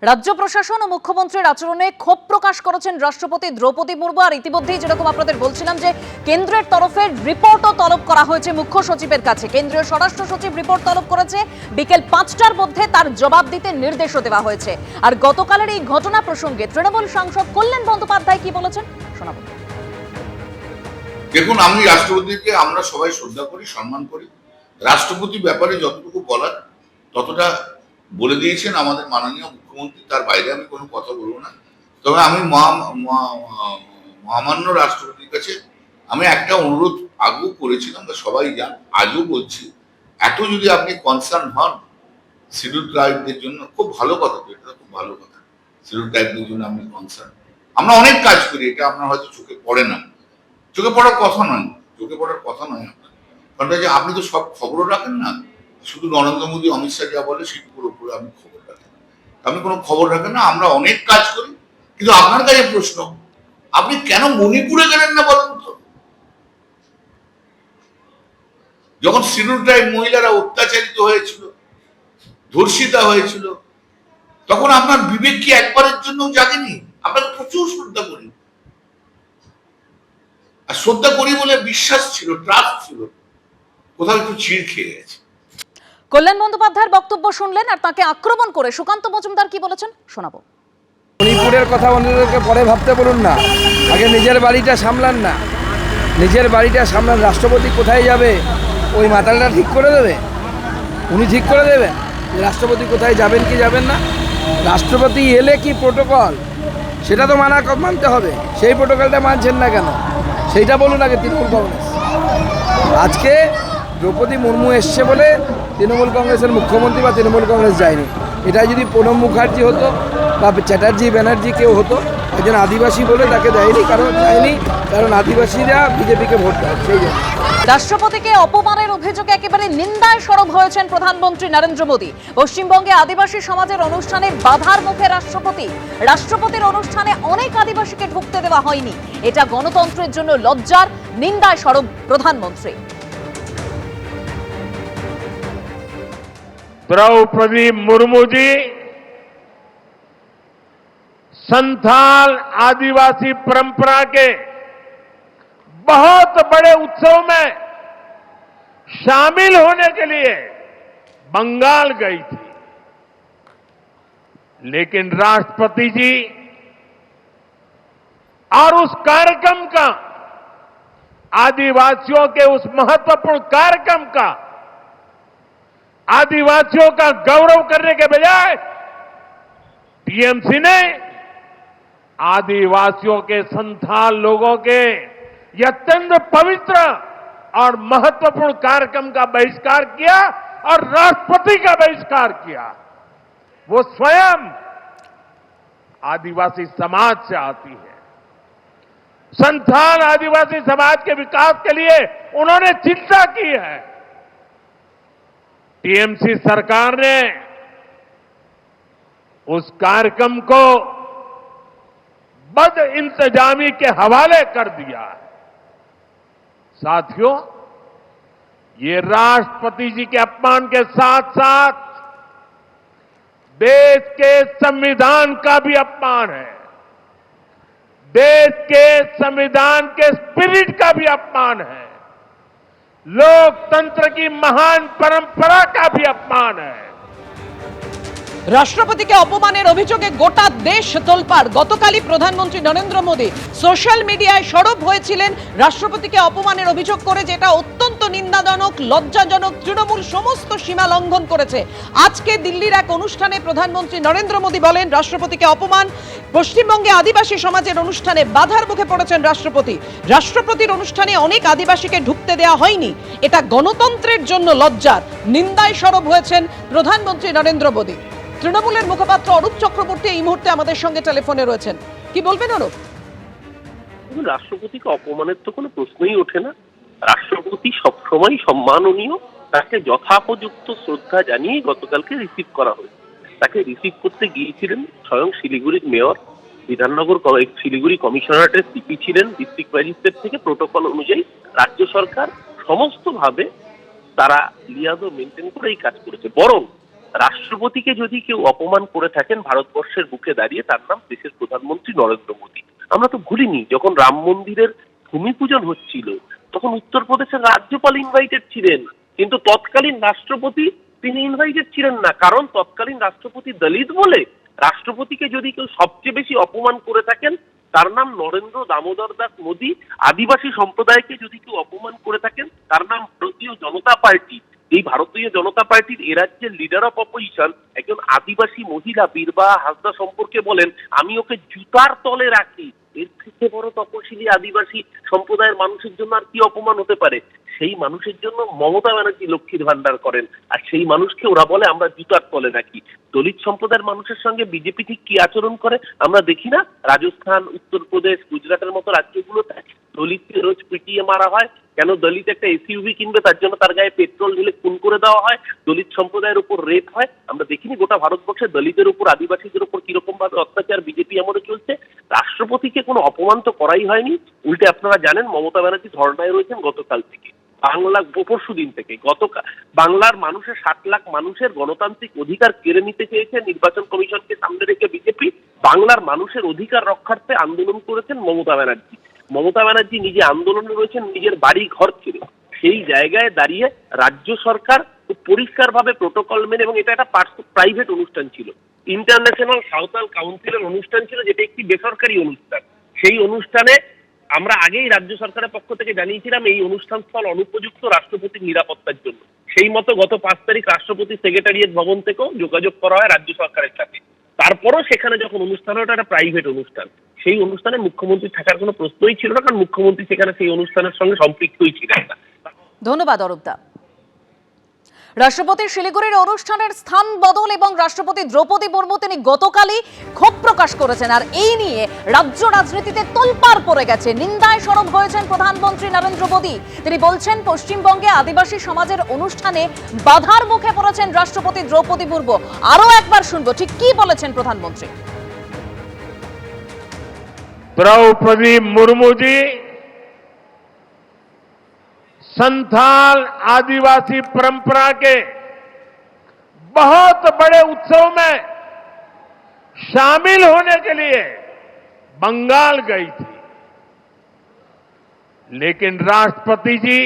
রাজ্য প্রশাসন ও মুখ্যমন্ত্রীর আচরণে ক্ষোভ প্রকাশ করেছেন রাষ্ট্রপতি দ্রৌপদী মুর্মু। আর ইতিমধ্যেই যেরকম আপনাদের বলছিলাম যে কেন্দ্রের তরফে রিপোর্টও তলব করা হয়েছে মুখ্য সচিবের কাছে। কেন্দ্রীয় স্বরাষ্ট্র সচিব রিপোর্ট তলব করেছে, বিকেল ৫টার মধ্যে তার জবাব দিতে নির্দেশও দেওয়া হয়েছে। আর গতকালের এই ঘটনা প্রসঙ্গে তৃণমূল সাংসদ কল্যাণ বন্দ্যোপাধ্যায় কি বলেছেন শোনাবো। দেখুন, আমি রাষ্ট্রপতিকে আমরা সবাই শ্রদ্ধা করি, সম্মান করি। রাষ্ট্রপতি ব্যাপারে যতটুকু বলার ততটা বলে দিয়েছেন আমাদের মাননীয় মুখ্যমন্ত্রী, তার বাইরে আমি কোনো কথা বলবো না। তবে আমি মহামান্য রাষ্ট্রপতির কাছে আমি একটা অনুরোধ আগেও করেছিলাম, সবাই জান, আজও বলছি, এত যদি আপনি কনসার্ন হন শিডিউল ট্রাইবদের জন্য, খুব ভালো কথা, তো এটা খুব ভালো কথা। শিডিউল ট্রাইবদের জন্য আপনি কনসার্ন, আমরা অনেক কাজ করি, এটা আপনার হয়তো চোখে পড়ে না, চোখে পড়ার কথা নয়, চোখে পড়ার কথা নয় আপনার। কারণ যে আপনি তো সব খবরও রাখেন না, শুধু নরেন্দ্র মোদী অমিত শাহ যা বলে সেটুকুর উপরে আপনি খবর রাখেন, আপনি কোনো খবর রাখেন না। আমরা অনেক কাজ করি, কিন্তু আপনার কাছে প্রশ্ন, আপনি কেন মণিপুরে গেলেন না বলেন তো? যখন শিডিউল ট্রাইব মহিলারা অত্যাচারিত হয়েছিল, ধর্ষিতা হয়েছিল, তখন আপনার বিবেক কি একবারের জন্য জাগেনি? আপনাকে প্রচুর শ্রদ্ধা করি, আর শ্রদ্ধা করি বলে বিশ্বাস ছিল, ট্রাস্ট ছিল, কোথাও একটু চিড় খেয়ে গেছে। কল্যাণ বন্দ্যোপাধ্যায়ের বক্তব্য শুনলেন, আর তাকে আক্রমণ করে সুকান্ত মজুমদার কি বলেছেন শোনাবো। মণিপুরের কথা অন্যদেরকে পরে ভাবতে বলুন না, আগে নিজের বাড়িটা সামলান না, নিজের বাড়িটা সামলান। রাষ্ট্রপতি কোথায় যাবে ওই মাতালটা ঠিক করে দেবে, উনি ঠিক করে দেবেন রাষ্ট্রপতি কোথায় যাবেন কি যাবেন না। রাষ্ট্রপতি এলে কি প্রোটোকল সেটা তো মানতে হবে, সেই প্রোটোকলটা মানছেন না কেন সেইটা বলুন আগে তৃণমূল কংগ্রেস। আজকে দ্রৌপদী মুর্মু এসছে বলে তৃণমূল কংগ্রেসের মুখ্যমন্ত্রী বা তৃণমূল কংগ্রেস যায়নি। এটা যদি প্রণব মুখার্জি হতো বা চ্যাটার্জি ব্যানার্জি কেউ হতো, একজন আদিবাসী বলে তাকে দেয়নি, কারণ আদিবাসীরা বিজেপিকে ভোট দেয় সেই জন্য। রাষ্ট্রপতিকে অপমানের অভিযোগে একেবারে নিন্দায় সরব হয়েছেন প্রধানমন্ত্রী নরেন্দ্র মোদী। পশ্চিমবঙ্গে আদিবাসী সমাজের অনুষ্ঠানে বাধার মুখে রাষ্ট্রপতির অনুষ্ঠানে অনেক আদিবাসীকে ঢুকতে দেওয়া হয়নি। এটা গণতন্ত্রের জন্য লজ্জার, নিন্দায় সরব প্রধানমন্ত্রী। द्रौपदी मुर्मू जी संथाल आदिवासी परंपरा के बहुत बड़े उत्सव में शामिल होने के लिए बंगाल गई थी, लेकिन राष्ट्रपति जी और उस कार्यक्रम का, आदिवासियों के उस महत्वपूर्ण कार्यक्रम का, आदिवासियों का गौरव करने के बजाय टीएमसी ने आदिवासियों के संथाल लोगों के यह अत्यंत पवित्र और महत्वपूर्ण कार्यक्रम का बहिष्कार किया और राष्ट्रपति का बहिष्कार किया। वो स्वयं आदिवासी समाज से आती है, संथाल आदिवासी समाज के विकास के लिए उन्होंने चिंता की है। टीएमसी सरकार ने उस कार्यक्रम को बद इंतजामी के हवाले कर दिया। साथियों, ये राष्ट्रपति जी के अपमान के साथ साथ देश के संविधान का भी अपमान है, देश के संविधान के स्पिरिट का भी अपमान है, लोकतंत्र की महान परंपरा का भी अपमान है। রাষ্ট্রপতিকে অপমানের অভিযোগে গোটা দেশ তোলপাড়। গতকালই প্রধানমন্ত্রী নরেন্দ্র মোদী সোশ্যাল মিডিয়ায় সরব হয়েছিলেন রাষ্ট্রপতিকে অপমানের অভিযোগ করে, যেটা অত্যন্ত নিন্দাজনক, লজ্জাজনক, তৃণমূল সমস্ত সীমা লঙ্ঘন করেছে। আজকে দিল্লির এক অনুষ্ঠানে প্রধানমন্ত্রী নরেন্দ্র মোদী বলেন রাষ্ট্রপতিকে অপমান। পশ্চিমবঙ্গে আদিবাসী সমাজের অনুষ্ঠানে বাধার মুখে পড়েছেন রাষ্ট্রপতি। রাষ্ট্রপতির অনুষ্ঠানে অনেক আদিবাসীকে ঢুকতে দেওয়া হয়নি, এটা গণতন্ত্রের জন্য লজ্জার, নিন্দায় সরব হয়েছেন প্রধানমন্ত্রী নরেন্দ্র মোদী। তৃণমূলের মুখপাত্র অরূপ চক্রবর্তী এই মুহূর্তে আমাদের সঙ্গে টেলিফোনে রয়েছেন। কি বলবেন অরূপ? রাষ্ট্রপতিকে অপমানের তো কোনো প্রশ্নই ওঠে না। রাষ্ট্রপতি সবসময় সম্মাননীয়, তাকে যথাপযুক্ত শ্রদ্ধা জানিয়ে গতকালকে রিসিভ করা হয়েছে। তাকে রিসিভ করতে গিয়েছিলেন স্বয়ং শিলিগুড়ির মেয়র, বিধাননগর শিলিগুড়ি কমিশনারেটের সিপি ছিলেন, ডিস্ট্রিক্ট ম্যাজিস্ট্রেট থেকে প্রোটোকল অনুযায়ী রাজ্য সরকার সমস্তভাবে তারা লিয়াজও মেনটেন করে এই কাজ করেছে। বরং রাষ্ট্রপতিকে যদি কেউ অপমান করে থাকেন ভারতবর্ষের বুকে দাঁড়িয়ে, তার নাম দেশের প্রধানমন্ত্রী নরেন্দ্র মোদী। আমরা তো ভুলিনি, যখন রাম মন্দিরের ভূমি পূজন হচ্ছিল তখন উত্তরপ্রদেশের রাজ্যপাল ইনভাইটেড ছিলেন, কিন্তু তৎকালীন রাষ্ট্রপতি তিনি ইনভাইটেড ছিলেন না, কারণ তৎকালীন রাষ্ট্রপতি দলিত বলে। রাষ্ট্রপতিকে যদি কেউ সবচেয়ে বেশি অপমান করে থাকেন তার নাম নরেন্দ্র দামোদর দাস মোদী। আদিবাসী সম্প্রদায়কে যদি কেউ অপমান করে থাকেন তার নাম ভারতীয় জনতা পার্টি। এই ভারতীয় জনতা পার্টির এ রাজ্যের লিডার অফ অপোজিশন একজন আদিবাসী মহিলা বীরবাহা হাসদা সম্পর্কে বলেন, আমি ওকে জুতার তলে রাখি। এর থেকে বড় তপশিলি আদিবাসী সম্প্রদায়ের মানুষের জন্য আর কি অপমান হতে পারে? সেই মানুষের জন্য মমতা ব্যানার্জি লক্ষ্মীর ভান্ডার করেন, আর সেই মানুষকে ওরা বলে আমরা জুতার তলে রাখি। দলিত সম্প্রদায়ের মানুষের সঙ্গে বিজেপি ঠিক কি আচরণ করে আমরা দেখি না? রাজস্থান, উত্তরপ্রদেশ, গুজরাটের মতো রাজ্যগুলোতে দলিতকে রোজ পিটিয়ে মারা হয়। কেন? দলিত একটা এসইউভি কিনবে, তার জন্য তার গায়ে পেট্রোল ঢেলে খুন করে দেওয়া হয়। দলিত সম্প্রদায়ের উপর রেপ হয়। আমরা দেখিনি গোটা ভারতবর্ষে দলিতের উপর, আদিবাসীদের উপর কিরকম ভাবে অত্যাচার বিজেপি আমলে চলছে? রাষ্ট্রপতিকে কোনো অপমান তো করাই হয়নি, উল্টে আপনারা জানেন মমতা ব্যানার্জি ধর্নায় রয়েছেন গতকাল থেকে, বাংলা পরশু দিন থেকে। গতকাল বাংলার মানুষের 60 লাখ মানুষের গণতান্ত্রিক অধিকার কেড়ে নিতে চেয়েছে নির্বাচন কমিশনকে সামনে রেখে বিজেপি। বাংলার মানুষের অধিকার রক্ষার্থে আন্দোলন করেছেন মমতা ব্যানার্জি। মমতা ব্যানার্জি নিজে আন্দোলনে রয়েছেন নিজের বাড়ি ঘর ছেড়ে। সেই জায়গায় দাঁড়িয়ে রাজ্য সরকার পরিষ্কারভাবে প্রোটোকল মেনে, এবং এটা একটা প্রাইভেট অনুষ্ঠান ছিল, ইন্টারন্যাশনাল সাঁওতাল কাউন্সিলের অনুষ্ঠান ছিল, যেটা একটি বেসরকারি অনুষ্ঠান। সেই অনুষ্ঠানে আমরা আগেই রাজ্য সরকারের পক্ষ থেকে জানিয়েছিলাম এই অনুষ্ঠান স্থল অনুপযুক্ত রাষ্ট্রপতির নিরাপত্তার জন্য। সেই মতো গত 5 তারিখ রাষ্ট্রপতি সেক্রেটারিয়েট ভবন থেকেও যোগাযোগ করা হয় রাজ্য সরকারের সাথে। তারপরও সেখানে যখন অনুষ্ঠান হয়, ওটা একটা প্রাইভেট অনুষ্ঠান, সেই অনুষ্ঠানে মুখ্যমন্ত্রী থাকার কোনো প্রশ্নই ছিল না, কারণ মুখ্যমন্ত্রী সেখানে সেই অনুষ্ঠানের সঙ্গে সম্পৃক্তই ছিলেন না। ধন্যবাদ অরূপদা। রাষ্ট্রপতির শিলিগুড়ির অনুষ্ঠানের স্থান বদল এবং রাষ্ট্রপতি দ্রৌপদী মুর্মু তিনি গতকালই ক্ষোভ প্রকাশ করেছেন, আর এই নিয়ে রাজ্য রাজনীতিতে তোলপাড় পড়ে গেছে। নিন্দায় সরব হয়েছেন প্রধানমন্ত্রী নরেন্দ্র মোদী। তিনি বলছেন পশ্চিমবঙ্গে আদিবাসী সমাজের অনুষ্ঠানে বাধার মুখে পড়েছেন রাষ্ট্রপতি দ্রৌপদী মুর্মু। আরো একবার শুনবো ঠিক কি বলেছেন প্রধানমন্ত্রী। द्रौपदी मुर्मू जी संथाल आदिवासी परंपरा के बहुत बड़े उत्सव में शामिल होने के लिए बंगाल गई थी, लेकिन राष्ट्रपति जी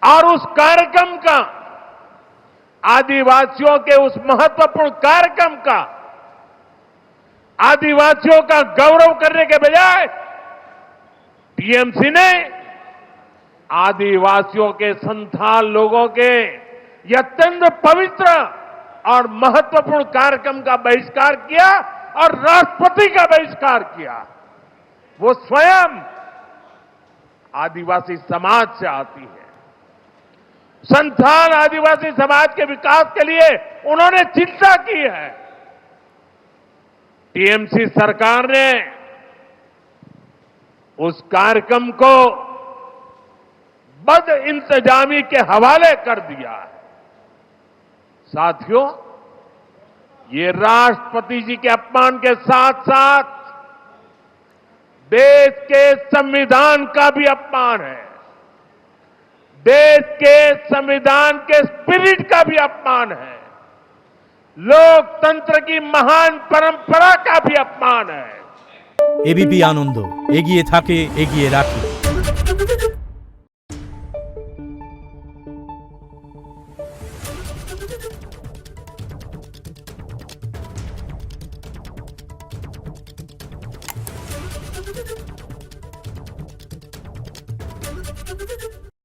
और उस कार्यक्रम का, आदिवासियों के उस महत्वपूर्ण कार्यक्रम का, आदिवासियों का गौरव करने के बजाय टीएमसी ने आदिवासियों के संथाल लोगों के ये अत्यंत पवित्र और महत्वपूर्ण कार्यक्रम का बहिष्कार किया और राष्ट्रपति का बहिष्कार किया। वो स्वयं आदिवासी समाज से आती है। संथाल आदिवासी समाज के विकास के लिए उन्होंने चिंता की है। टीएमसी सरकार ने उस कार्यक्रम को बद इंतजामी के हवाले कर दिया है। साथियों, ये राष्ट्रपति जी के अपमान के साथ साथ देश के संविधान का भी अपमान है, देश के संविधान के स्पिरिट का भी अपमान है, लोकतंत्र की महान परंपरा का भी अपमान है। एबीपी आनंद एगिए थाके एगिए राखे।